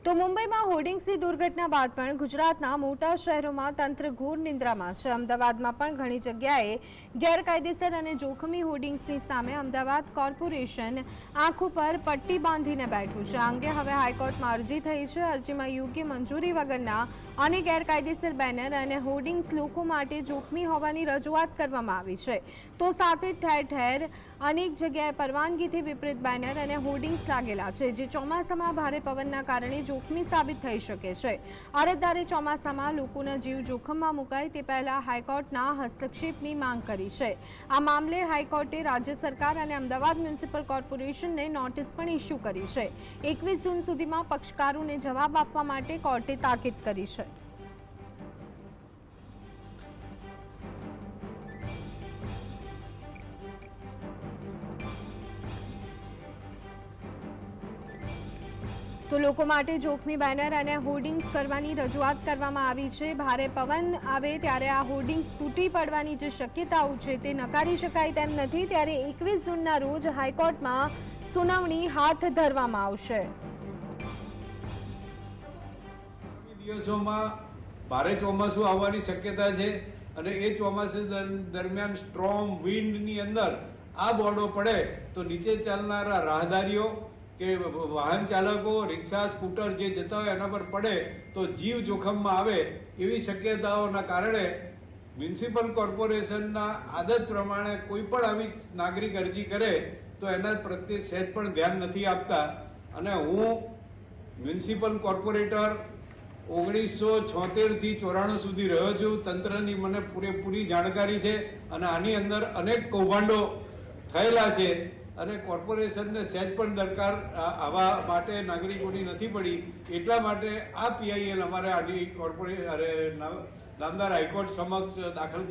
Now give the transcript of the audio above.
તો મુંબઈમાં હોર્ડિંગ્સની દુર્ઘટના બાદ પણ ગુજરાતના મોટા શહેરોમાં તંત્ર ઘોર નિંદ્રામાં છે। અમદાવાદમાં પણ ઘણી જગ્યાએ ગેરકાયદેસર અને જોખમી હોર્ડિંગ્સની સામે અમદાવાદ કોર્પોરેશન આંખ ઉપર પટ્ટી બાંધીને બેઠું છે। આ અંગે હવે હાઈકોર્ટમાં અરજી થઈ છે। અરજીમાં યોગ્ય મંજૂરી વગરના અને ગેરકાયદેસર બેનર અને હોર્ડિંગ્સ લોકો માટે જોખમી હોવાની રજૂઆત કરવામાં આવી છે। તો સાથે ઠેર ઠેર અનેક જગ્યાએ પરવાનગીથી વિપરીત બેનર અને હોર્ડિંગ્સ લાગેલા છે, જે ચોમાસામાં ભારે પવનના કારણે જોખમી સાબિત થઈ શકે છે। અરજદારે ચોમાસામાં લોકોના જીવ જોખમમાં મુકાય તે પહેલા હાઈકોર્ટના હસ્તક્ષેપની માંગ કરી છે। આ મામલે હાઈકોર્ટે રાજ્ય સરકાર અને અમદાવાદ મ્યુનિસિપલ કોર્પોરેશનને નોટિસ પણ ઇસ્યુ કરી છે। 21 જૂન સુધીમાં પક્ષકારોને જવાબ આપવા માટે કોર્ટે તાકીદ કરી છે। તો લોકો માટે જોખમી બેનર અને હોર્ડિંગ્સ કરવાની રજૂઆત કરવામાં આવી છે। ભારે પવન આવે ત્યારે આ હોર્ડિંગ્સ તૂટી પડવાની જે શક્યતાઓ છે તે નકારી શકાય તેમ નથી। ત્યારે 21 જૂનના રોજ હાઈકોર્ટમાં સુનાવણી હાથ ધરવામાં આવશે। દિવસોમાં ભારે ચોમાસું આવવાની શક્યતા છે અને એ ચોમાસા દરમિયાન સ્ટ્રોંગ વિન્ડની અંદર આ બોર્ડો પડે તો નીચે ચાલનારા રાહદારીઓ કે વાહન ચાલકો, રિક્ષા, સ્કૂટર જે જતા હોય એના પર પડે તો જીવ જોખમમાં આવે એવી શક્યતાઓના કારણે મ્યુનિસિપલ કોર્પોરેશનના આદત પ્રમાણે કોઈ પણ આવી નાગરિક અરજી કરે તો એના પ્રત્યે સહેજ પણ ધ્યાન નથી આપતા। અને હું મ્યુનિસિપલ કોર્પોરેટર 1976 થી 94 સુધી રહ્યો છું। તંત્રની મને પૂરેપૂરી જાણકારી છે અને આની અંદર અનેક કૌભાંડો થયેલા છે અને કોર્પોરેશનને સહેજ પણ દરકાર આવા માટે નાગરિકોની નથી પડી। એટલા માટે આ પીઆઈએલ અમારે આની નામદાર હાઈકોર્ટ સમક્ષ દાખલ